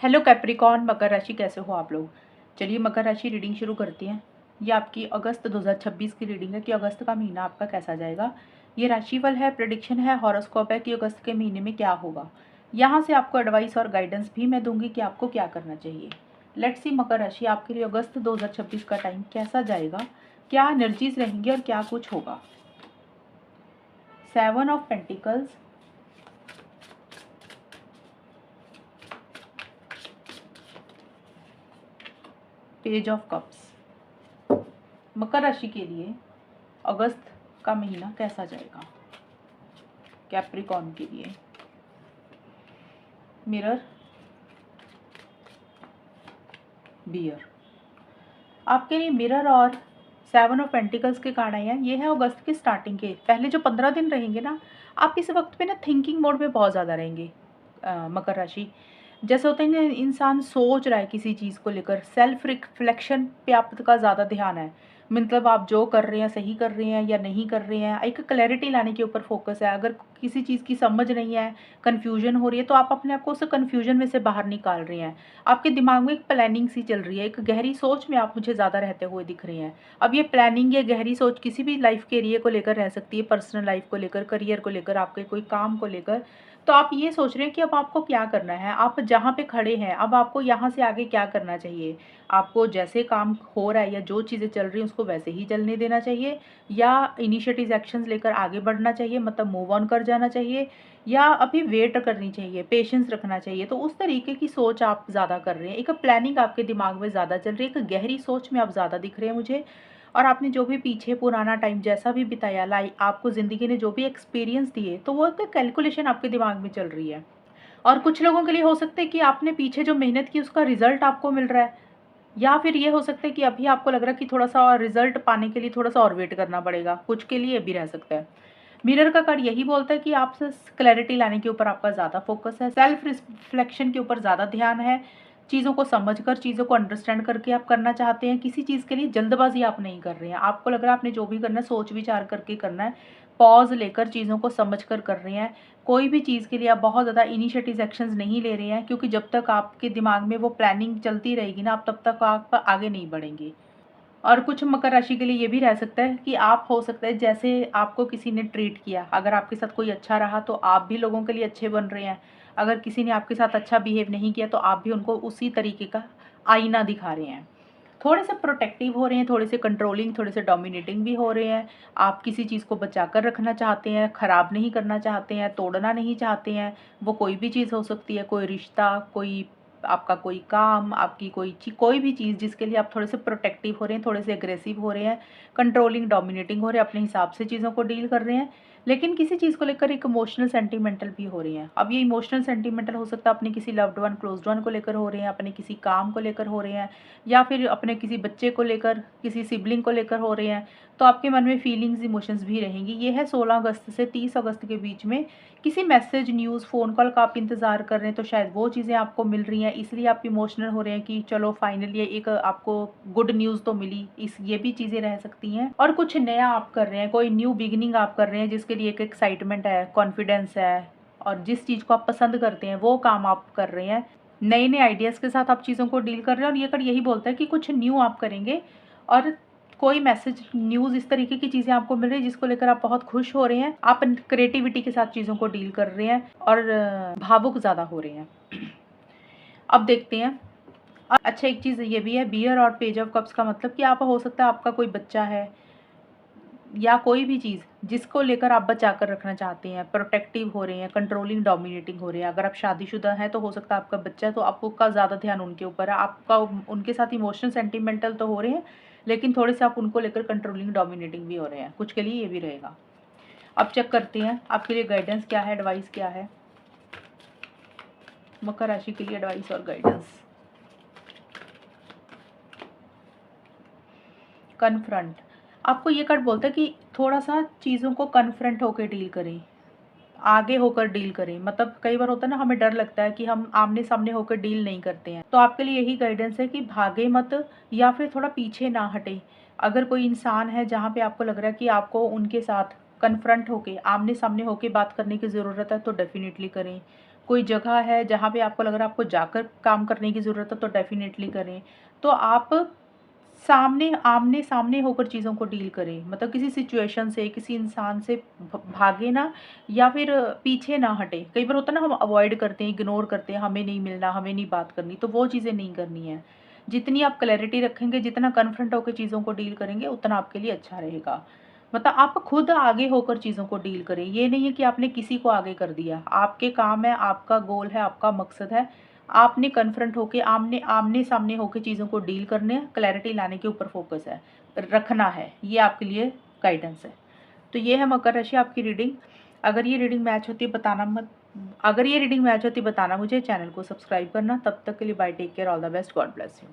Hello Capricorn, मकर राशि कैसे हो आप लोग। चलिए मकर राशि रीडिंग शुरू करते हैं। ये आपकी अगस्त 2026 की रीडिंग है कि अगस्त का महीना आपका कैसा जाएगा। ये राशिफल है, प्रेडिक्शन है, हॉरोस्कोप है कि अगस्त के महीने में क्या होगा। यहाँ से आपको एडवाइस और गाइडेंस भी मैं दूंगी कि आपको क्या करना चाहिए। लेट्स सी मकर राशि आपके लिए अगस्त 2026 का टाइम कैसा जाएगा, क्या एनर्जीज रहेंगी और क्या कुछ होगा। 7 of pentacles, page of cups. मकर राशि के लिए अगस्त का महीना कैसा जाएगा कैप्रिकॉर्न के लिए। Mirror, bear. आपके लिए मिरर और 7 ऑफ पेंटिकल्स के कार्ड आए हैं। ये है अगस्त की स्टार्टिंग के पहले जो 15 दिन रहेंगे ना, आप इस वक्त पे ना थिंकिंग मोड में बहुत ज़्यादा रहेंगे। मकर राशि जैसे होता है ना, इंसान सोच रहा है किसी चीज़ को लेकर, सेल्फ रिफ्लेक्शन पे आपका ज़्यादा ध्यान है। मतलब आप जो कर रहे हैं सही कर रहे हैं या नहीं कर रहे हैं, एक क्लैरिटी लाने के ऊपर फोकस है। अगर किसी चीज़ की समझ नहीं है, कन्फ्यूजन हो रही है, तो आप अपने आप को उस कन्फ्यूजन में से बाहर निकाल रहे हैं। आपके दिमाग में एक प्लानिंग सी चल रही है, एक गहरी सोच में आप मुझे ज़्यादा रहते हुए दिख रहे हैं। अब ये प्लानिंग या गहरी सोच किसी भी लाइफ के एरिया को लेकर रह सकती है, पर्सनल लाइफ को लेकर, करियर को लेकर, आपके कोई काम को लेकर। तो आप ये सोच रहे हैं कि अब आपको क्या करना है, आप जहाँ पे खड़े हैं अब आपको यहाँ से आगे क्या करना चाहिए। आपको जैसे काम हो रहा है या जो चीज़ें चल रही हैं उसको वैसे ही चलने देना चाहिए, या इनिशिएटिव एक्शंस लेकर आगे बढ़ना चाहिए, मतलब मूव ऑन कर जाना चाहिए, या अभी वेट करनी चाहिए, पेशेंस रखना चाहिए। तो उस तरीके की सोच आप ज़्यादा कर रहे हैं, एक प्लानिंग आपके दिमाग में ज़्यादा चल रही है, एक गहरी सोच में आप ज़्यादा दिख रहे हैं मुझे। और आपने जो भी पीछे पुराना टाइम जैसा भी बिताया, आपको ज़िंदगी ने जो भी एक्सपीरियंस दिए, तो वो एक कैलकुलेशन आपके दिमाग में चल रही है। और कुछ लोगों के लिए हो सकता है कि आपने पीछे जो मेहनत की उसका रिजल्ट आपको मिल रहा है, या फिर ये हो सकता है कि अभी आपको लग रहा है कि थोड़ा सा और रिजल्ट पाने के लिए थोड़ा सा और वेट करना पड़ेगा। कुछ के लिए भी रह सकता है। मिरर का कार्ड यही बोलता है कि आपसे क्लैरिटी लाने के ऊपर आपका ज़्यादा फोकस है, सेल्फ रिफ्लेक्शन के ऊपर ज़्यादा ध्यान है। चीज़ों को समझकर, चीज़ों को अंडरस्टैंड करके आप करना चाहते हैं। किसी चीज़ के लिए जल्दबाजी आप नहीं कर रहे हैं। आपको लग रहा है आपने जो भी करना है सोच विचार करके करना है, पॉज लेकर चीज़ों को समझ कर रहे हैं। कोई भी चीज़ के लिए आप बहुत ज़्यादा इनिशिएटिव एक्शंस नहीं ले रहे हैं, क्योंकि जब तक आपके दिमाग में वो प्लानिंग चलती रहेगी ना, आप तब तक आप आगे नहीं बढ़ेंगे। और कुछ मकर राशि के लिए ये भी रह सकता है कि आप, हो सकता है जैसे आपको किसी ने ट्रीट किया, अगर आपके साथ कोई अच्छा रहा तो आप भी लोगों के लिए अच्छे बन रहे हैं। अगर किसी ने आपके साथ अच्छा बिहेव नहीं किया तो आप भी उनको उसी तरीके का आईना दिखा रहे हैं। थोड़े से प्रोटेक्टिव हो रहे हैं, थोड़े से कंट्रोलिंग, थोड़े से डोमिनेटिंग भी हो रहे हैं। आप किसी चीज़ को बचा कर रखना चाहते हैं, ख़राब नहीं करना चाहते हैं, तोड़ना नहीं चाहते हैं। वो कोई भी चीज़ हो सकती है, कोई रिश्ता, कोई आपका कोई काम, आपकी कोई भी चीज़ जिसके लिए आप थोड़े से प्रोटेक्टिव हो रहे हैं, थोड़े से एग्रेसिव हो रहे हैं, कंट्रोलिंग, डोमिनेटिंग हो रहे हैं, अपने हिसाब से चीज़ों को डील कर रहे हैं। लेकिन किसी चीज़ को लेकर एक इमोशनल सेंटिमेंटल भी हो रही हैं। अब ये इमोशनल सेंटिमेंटल हो सकता है अपने किसी लव्ड वन, क्लोज्ड वन को लेकर हो रहे हैं, अपने किसी काम को लेकर हो रहे हैं, या फिर अपने किसी बच्चे को लेकर, किसी सिबलिंग को लेकर हो रहे हैं। तो आपके मन में फीलिंग्स, इमोशंस भी रहेंगी। ये है 16 अगस्त से 30 अगस्त के बीच में। किसी मैसेज, न्यूज़, फ़ोन कॉल का आप इंतज़ार कर रहे हैं तो शायद वो चीज़ें आपको मिल रही हैं, इसलिए आप इमोशनल हो रहे हैं कि चलो फाइनली एक आपको गुड न्यूज़ तो मिली। ये भी चीज़ें रह सकती हैं। और कुछ नया आप कर रहे हैं, कोई न्यू बिगिनिंग आप कर रहे हैं जिसके लिए एक एक्साइटमेंट है, कॉन्फिडेंस है, और जिस चीज़ को आप पसंद करते हैं वो काम आप कर रहे हैं। नए नए आइडियाज़ के साथ आप चीज़ों को डील कर रहे हैं। और ये कार्ड यही बोलता है कि कुछ न्यू आप करेंगे, और कोई मैसेज, न्यूज़, इस तरीके की चीज़ें आपको मिल रही है जिसको लेकर आप बहुत खुश हो रहे हैं। आप क्रिएटिविटी के साथ चीज़ों को डील कर रहे हैं और भावुक ज़्यादा हो रहे हैं। अब देखते हैं। अच्छा, एक चीज़ ये भी है, बियर और पेज ऑफ कप्स का मतलब कि आप, हो सकता है आपका कोई बच्चा है या कोई भी चीज़ जिसको लेकर आप बचा कर रखना चाहते हैं, प्रोटेक्टिव हो रहे हैं, कंट्रोलिंग, डोमिनेटिंग हो रहे हैं। अगर आप शादीशुदा हैं तो हो सकता है आपका बच्चा है, तो आपका ज़्यादा ध्यान उनके ऊपर है। आपका उनके साथ इमोशनल सेंटिमेंटल तो हो रहे हैं, लेकिन थोड़े से आप उनको लेकर कंट्रोलिंग, डोमिनेटिंग भी हो रहे हैं। कुछ के लिए ये भी रहेगा। अब चेक करते हैं आपके लिए गाइडेंस क्या है, एडवाइस क्या है मकर राशि के लिए, एडवाइस और गाइडेंस। कन्फ्रंट, आपको ये कार्ड बोलता है कि थोड़ा सा चीज़ों को कन्फ्रंट होकर डील करें, आगे होकर डील करें। मतलब कई बार होता है ना, हमें डर लगता है कि हम आमने सामने होकर डील नहीं करते हैं, तो आपके लिए यही गाइडेंस है कि भागे मत, या फिर थोड़ा पीछे ना हटे। अगर कोई इंसान है जहाँ पे आपको लग रहा है कि आपको उनके साथ कन्फ्रंट होके, आमने सामने होके बात करने की ज़रूरत है, तो डेफिनेटली करें। कोई जगह है जहाँ पे आपको लग रहा है आपको जाकर काम करने की ज़रूरत है तो डेफ़िनेटली करें। तो आप आमने-सामने होकर चीज़ों को डील करें। मतलब किसी सिचुएशन से, किसी इंसान से भागे ना या फिर पीछे ना हटें। कई बार होता है ना हम अवॉइड करते हैं, इग्नोर करते हैं, हमें नहीं मिलना, हमें नहीं बात करनी, तो वो चीज़ें नहीं करनी है। जितनी आप क्लैरिटी रखेंगे, जितना कन्फ्रंट होके चीज़ों को डील करेंगे, उतना आपके लिए अच्छा रहेगा। मतलब आप खुद आगे होकर चीज़ों को डील करें। ये नहीं है कि आपने किसी को आगे कर दिया। आपके काम है, आपका गोल है, आपका मकसद है। आपने कन्फ्रंट होके आमने-सामने होके चीज़ों को डील करने हैं, क्लैरिटी लाने के ऊपर फ़ोकस है, रखना है। ये आपके लिए गाइडेंस है। तो ये है मकर राशि आपकी रीडिंग। अगर ये रीडिंग मैच होती है बताना मुझे, चैनल को सब्सक्राइब करना। तब तक के लिए bye, take care, all the best, God bless you.